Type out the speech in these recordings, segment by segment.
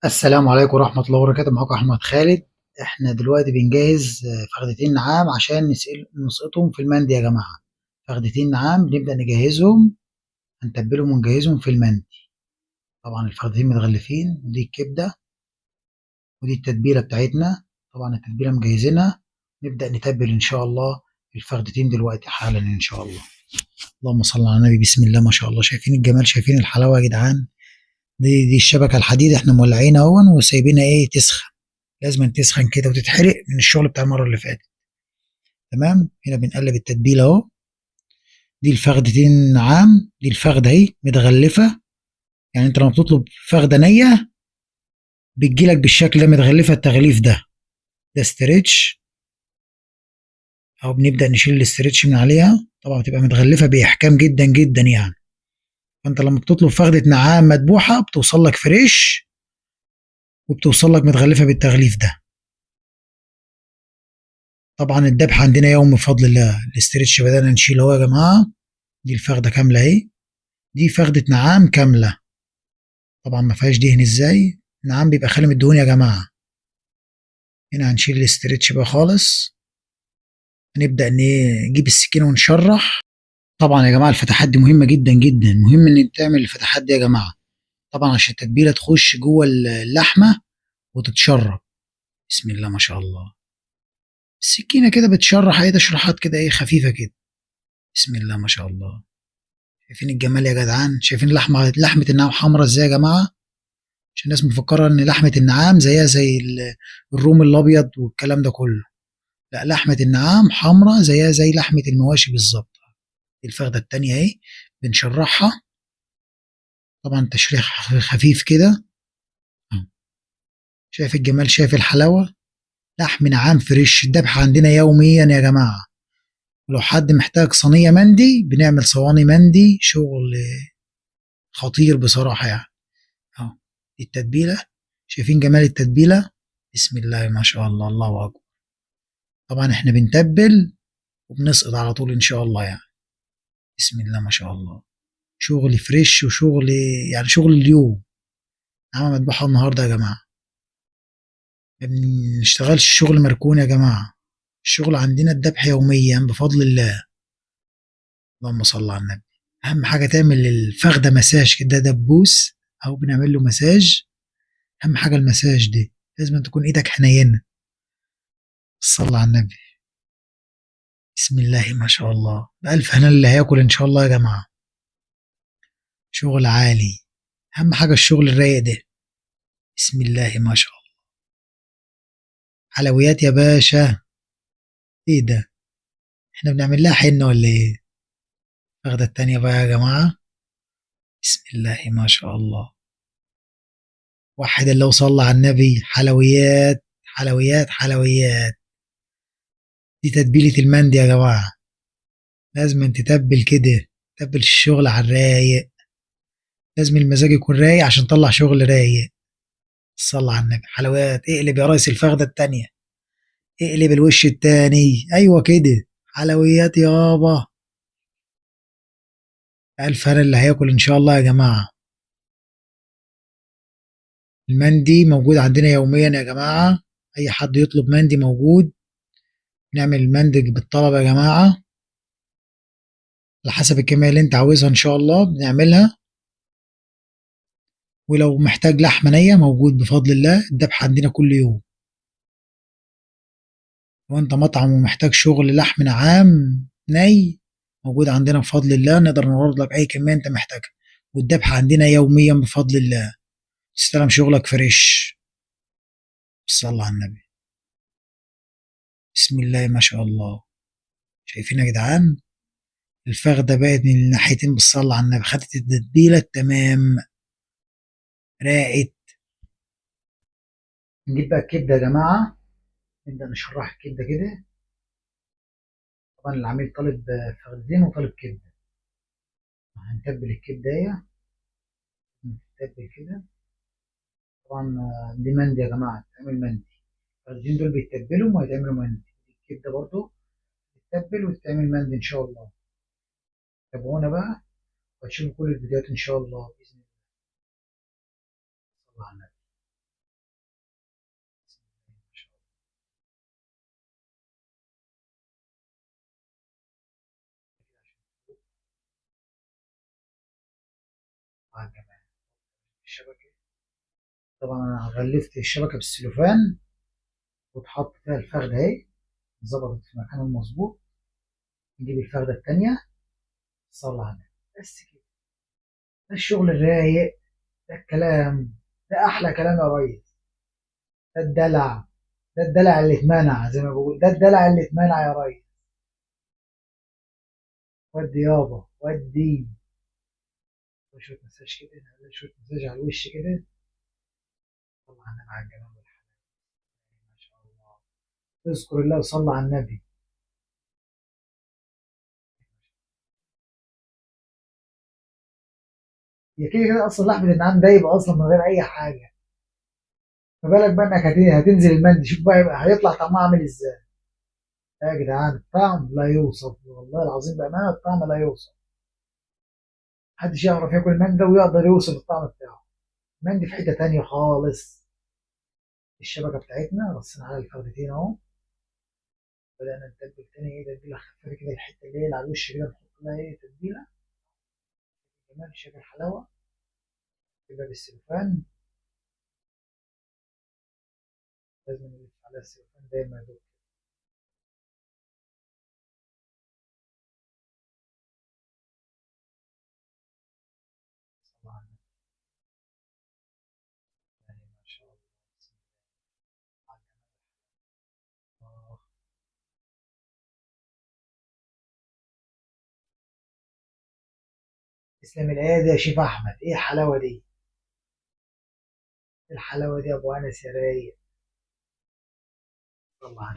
السلام عليكم ورحمة الله وبركاته. معاكم أحمد خالد. احنا دلوقتي بنجهز فخدتين نعام عشان نسقطهم في المندي يا جماعة. فخدتين نعام بنبدأ نجهزهم، هنتبلهم ونجهزهم في المندي. طبعا الفخدتين متغلفين، ودي الكبدة ودي التتبيلة بتاعتنا. طبعا التتبيلة مجهزينها، نبدأ نتبل إن شاء الله الفخدتين دلوقتي حالا إن شاء الله. اللهم صل على النبي، بسم الله ما شاء الله. شايفين الجمال، شايفين الحلاوة يا جدعان. دي الشبكة الحديد احنا مولعينها اهون وسايبينها ايه تسخن. لازم تسخن كده وتتحرق من الشغل بتاع المرة اللي فاتت. تمام، هنا بنقلب التتبيلة اهو. دي الفخدتين عام، دي الفخدة اهي متغلفة. يعني انت لما بتطلب فخدة نية بتجيلك بالشكل ده متغلفة التغليف ده. ده استريتش، او بنبدأ نشيل الاستريتش من عليها. طبعا بتبقى متغلفة بإحكام جدا جدا يعني. فانت لما بتطلب فخدة نعام مدبوحة بتوصل لك فريش، وبتوصل لك متغلفة بالتغليف ده. طبعا الذبح عندنا يوم بفضل الله. الاسترتش بدأنا نشيل اهو يا جماعة. دي الفخدة كاملة اهي. دي فخدة نعام كاملة. طبعا ما فيهاش دهن. ازاي؟ نعام بيبقى خالي من الدهون يا جماعة. هنا هنشيل الاسترتش بقى خالص. هنبدأ نجيب السكينة ونشرح. طبعا يا جماعة الفتحات دي مهمة جدا جدا، مهم ان تعمل الفتحات دي يا جماعة. طبعا عشان التتبيلة تخش جوه اللحمة وتتشرب. بسم الله ما شاء الله. السكينة كده بتشرح ايه، تشريحات كده ايه خفيفة كده. بسم الله ما شاء الله. شايفين الجمال يا جدعان؟ شايفين لحمة النعام حمرا ازاي يا جماعة؟ عشان الناس مفكرة ان لحمة النعام زيها زي الروم الابيض والكلام ده كله. لا، لحمة النعام حمرا زيها زي لحمة المواشي بالظبط. الفخدة التانية اهي بنشرحها. طبعا تشريح خفيف كده. شايف الجمال، شايف الحلاوة. لحم نعام فريش. الذبح عندنا يوميا يا جماعة. ولو حد محتاج صينية مندي بنعمل صواني مندي، شغل خطير بصراحة يعني. اه، دي التتبيلة. شايفين جمال التتبيلة؟ بسم الله ما شاء الله، الله أكبر. طبعا احنا بنتبل وبنسقط على طول إن شاء الله يعني. بسم الله ما شاء الله. شغل فريش وشغل، يعني شغل اليوم. عم مذبحة النهاردة يا جماعة. ما بنشتغلش شغل مركون يا جماعة. الشغل عندنا الذبح يوميا بفضل الله. اللهم صل على النبي. أهم حاجة تعمل الفخدة مساج كده، دبوس أو بنعمل له مساج. أهم حاجة المساج دي، لازم تكون إيدك حنينة. صلى على النبي. بسم الله ما شاء الله. بألف هنا اللي هياكل إن شاء الله يا جماعة. شغل عالي. أهم حاجة الشغل الرايق ده. بسم الله ما شاء الله. حلويات يا باشا. إيه ده؟ إحنا بنعمل لها حنة ولا إيه؟ الفخدة التانية بقى يا جماعة. بسم الله ما شاء الله. واحد اللي وصلى على النبي. حلويات حلويات حلويات. دي تتبيلة المندي يا جماعة. لازم انت تتبل كده. تتبل الشغل على الرايق. لازم المزاج يكون رايق عشان تطلع شغل رايق. صلى على النبي. حلويات. اقلب يا ريس الفخدة التانية. اقلب الوش التاني. ايوه كده. حلويات يابا. الف هنا اللي هياكل ان شاء الله يا جماعة. المندي موجود عندنا يوميا يا جماعة. اي حد يطلب مندي موجود. نعمل المندي بالطلب يا جماعة. على حسب الكمية اللي انت عاوزها ان شاء الله بنعملها. ولو محتاج لحمة نية موجود بفضل الله. الذبح عندنا كل يوم. وانت مطعم ومحتاج شغل لحم نعام ني، موجود عندنا بفضل الله. نقدر نعرض لك اي كمية انت محتاجها. والذبح عندنا يوميا بفضل الله. تستلم شغلك فريش. صلى على النبي. بسم الله ما شاء الله. شايفين يا جدعان؟ الفخدة بقت من الناحيتين بالصلاة على النبي. خدت التتبيلة التمام. راقت. نجيب بقى الكبدة يا جماعة. نبدأ نشرح الكبدة كده. طبعا العميل طالب فخدتين وطالب كبدة. هنتبل الكبدة. نتبل كده. طبعا دي مندي يا جماعة، تعمل مندي. الفخدتين دول بيتبلوا وهيتعملوا مندي. الكبدة برضو تتبل وتتعمل مندي إن شاء الله. تابعونا بقى وهتشوفوا كل الفيديوهات إن شاء الله بإذن الله. صلى على النبي. على الجمال. الشبكة طبعا أنا غلفت الشبكة بالسلوفان واتحط فيها الفخدة أهي، اتظبطت في مكانها المظبوط. نجيب الفخدة التانية، صلى على النبي، بس كده. ده الشغل الرايق، ده الكلام، ده أحلى كلام يا ريس. ده الدلع، ده الدلع اللي اتمنع زي ما بقول، ده الدلع اللي اتمنع يا ريس. ودي يابا ودي. شوية مساج كده، نعمل شوية مساج على الوش كده. طبعا أنا على الجمال والحلاوة، ما شاء الله. اذكر الله وصلى على النبي. هي كده كده أصلا لحمة النعام دايبة أصلا من غير أي حاجة. ما بالك بقى إنك هتنزل المندي، شوف بقى هيطلع طعمها عامل إزاي. يا جدعان الطعم لا يوصف، والله العظيم بأمانة الطعم لا يوصف. محدش يعرف ياكل مندي ويقدر يوصف الطعم بتاعه. مندي في حتة تانية خالص. الشبكة بتاعتنا رصينا على الفردتين أهو. بدأنا نتبل تاني، إيه تتبيلة خفيفة كده، الحتة اللي هي اللي على الوش كده نحط لها إيه تتبيلة. كمان شايف الحلاوة، تبقى بالسلوفان. لازم نلف على السلوفان دايما يدوب. طبعا يعني ما شاء الله. بسم الله. تسلم الايادي يا شيف احمد، ايه الحلاوه دي؟ إيه الحلاوه دي يا ابو انس يا رايق؟ طبعا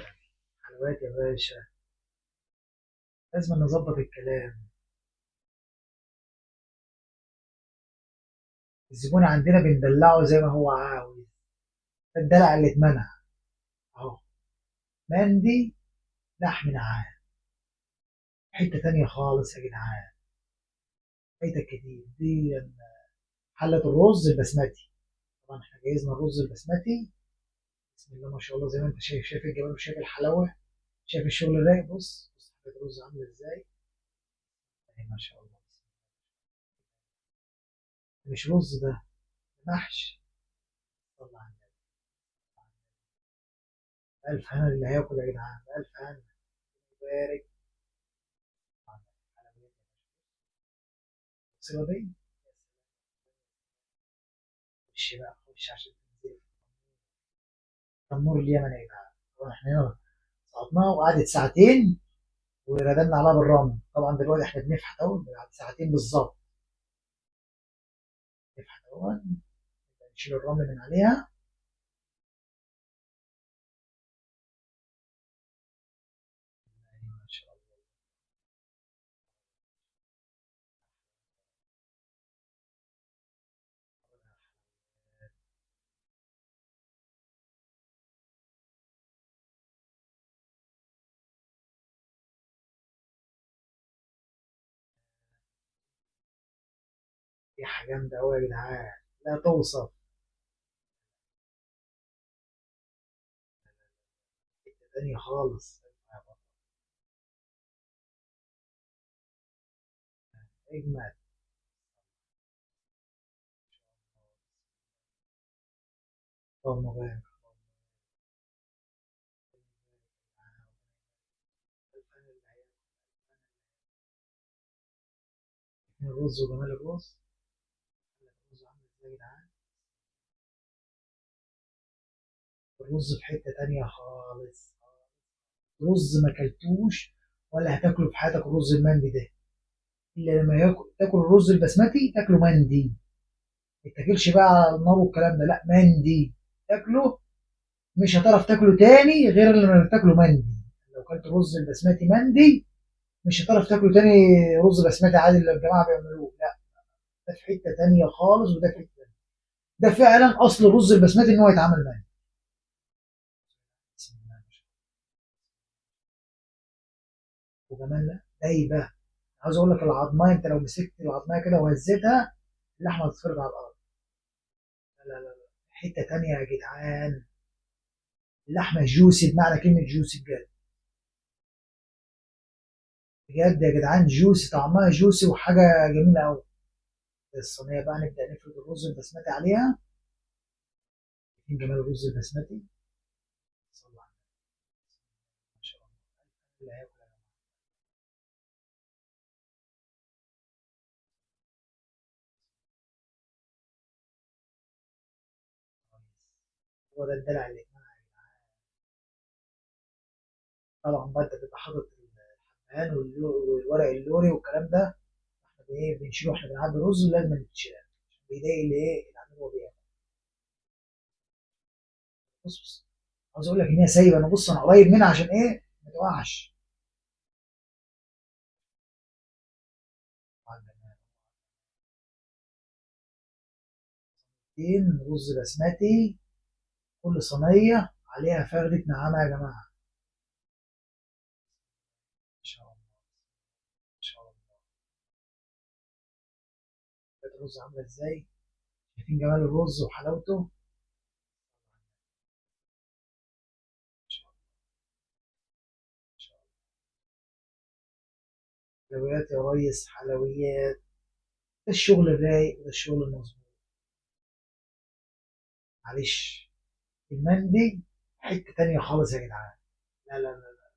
حلويات يا باشا. لازم نظبط الكلام. الزبون عندنا بندلعه زي ما هو عاوز. ده الدلع اللي اتمنع اهو. مندي لحم نعام، حته تانية خالص يا جدعان. فايتك كتير دي. حله الرز البسمتي. طبعا احنا جهزنا الرز البسمتي. بسم الله ما شاء الله، زي ما انت شايف، شايف الجمال وشايف الحلاوه. شايف الشغل الرايق، بص بص حبه الرز عامله ازاي. ما شاء الله. مش رز ده، محشي. طلع عندنا. ألف هنا اللي هياكل يا جدعان، ألف هنا. بارك. الصيغة دي خش بقى، خش عشان تنزل. تنور اليمن يا جدعان. طبعا احنا هنا سقطناها وقعدت ساعتين وردمنا عليها بالرمل. طبعا دلوقتي احنا بنفحت اهو بعد ساعتين بالظبط. نفحت اهو، نشيل الرمل من عليها. ما شاء الله. ريحة جامدة أوي يا جدعان، لا توصف. حتة تانية خالص. اجمل. اللهم بارك. الرز وجمال الرز. الرز عامل ازاي يا جدعان؟ الرز في حتة تانية خالص. رز ما اكلتوش ولا هتاكله في حياتك الرز المندي ده. الا لما تاكل الرز البسمتي تاكله مندي. ما تاكلش بقى على النار والكلام ده، لا مندي. تاكله مش هتعرف تاكله تاني غير لما تاكله مندي. لو كلت الرز البسمتي مندي مش هتعرف تاكله تاني. رز بسمتي عادي اللي الجماعه بيعملوه، لا. ده في حته تانيه خالص، وده في حته تانيه. ده فعلا اصل الرز البسمتي ان هو يتعمل مندي. بسم الله ما شاء الله. وكمان لا دايبه. عاوز اقول لك العظمايه، انت لو مسكت العظمايه كده وهزيتها اللحمه هتتفرد على الارض. لا لا لا لا. حته تانيه يا جدعان. اللحمه جوسي بمعنى كلمه جوسي بجد. بجد يا جدعان جوسي، طعمها جوسي وحاجه جميله قوي. الصينية بقى نبدأ نفرد الرز البسمتي عليها. شايفين جمال الرز البسمتي؟ صلى على النبي، ما شاء الله. اللي هياكل يا جماعة. هو ده الدلع اللي يجمعنا يا جدعان. طبعا بقى انت بتبقى حاطط الحبهان والورق اللوري والكلام ده. احنا ايه بنشيله واحنا بنعبي رز، لازم نتشال عشان بيضايق اللي ايه العميل وهو بياكل. بص بص، عاوز اقول لك ان هي سايبه، انا بص انا قريب منها عشان ايه ما تقعش. رز بسمتي، كل صينيه عليها فردة نعامه يا جماعه. ما شاء الله، ما شاء الله. شوية الرز عامله ازاي؟ شايفين جمال الرز وحلاوته؟ ما شاء الله، ما شاء الله. حلويات يا ريس، حلويات. ده الشغل الرايق وده الشغل المظبوط. معلش، المندي حته تانيه خالص يا جدعان. لا لا لا لا،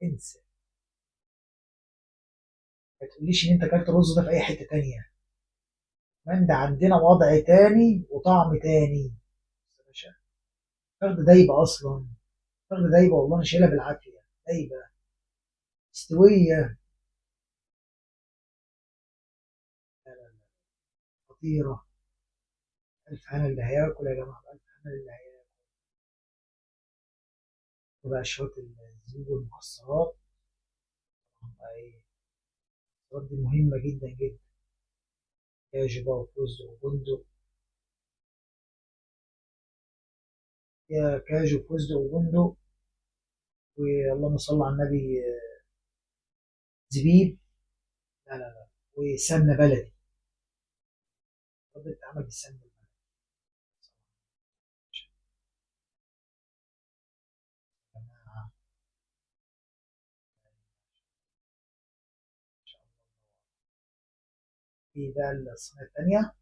انسى. ما تقوليش ان انت اكلت الرز ده في اي حته تانيه. المندي عندنا وضع تاني وطعم تاني يا باشا. فرد دايبه اصلا، فرد دايبه والله انا شايلها بالعافيه. دايبه مستويه. لا لا لا، خطيره. الف هنا اللي هياكل يا جماعه، الف هنا اللي هياكل. وبقى شويه الزيوت والمكسرات. طبعاً بقى ايه، المكسرات دي مهمه جدا جدا. كاجو بقى وفستق وبندق. يا كاجو وفستق وبندق، واللهم صل على النبي، زبيب. لا لا لا، وسمنه بلدي. بتتعمل بالسمنه البلدي. يا جماعه، ما شاء الله. في بقى الصينيه الثانيه.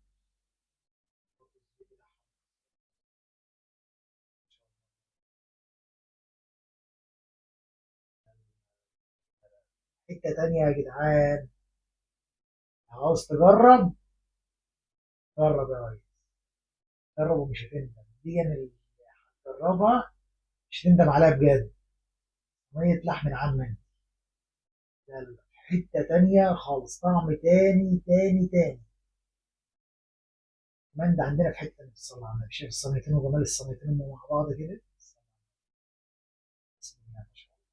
حته تانيه يا جدعان. عاوز تجرب؟ جرب يا ريس. جرب ومش هتندم. دي أنا اللي هتجربها مش هتندم عليها بجد. صينيه لحم العمن. لا لا لا، حته تانيه خالص، طعم تاني تاني تاني. كمان ده عندنا في حته من الصلاه على النبي. شايف الصينيتين وجمال الصينيتين مع بعض كده؟ بسم الله ما شاء الله.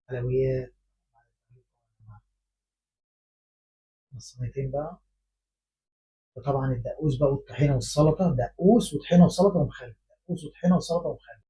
حلويات. الصينيتين بقى. وطبعا الدقوس بقى والطحينه والسلطه. دقوس وطحينه وسلطه ومخلل. دقوس وطحينه وسلطه ومخلل.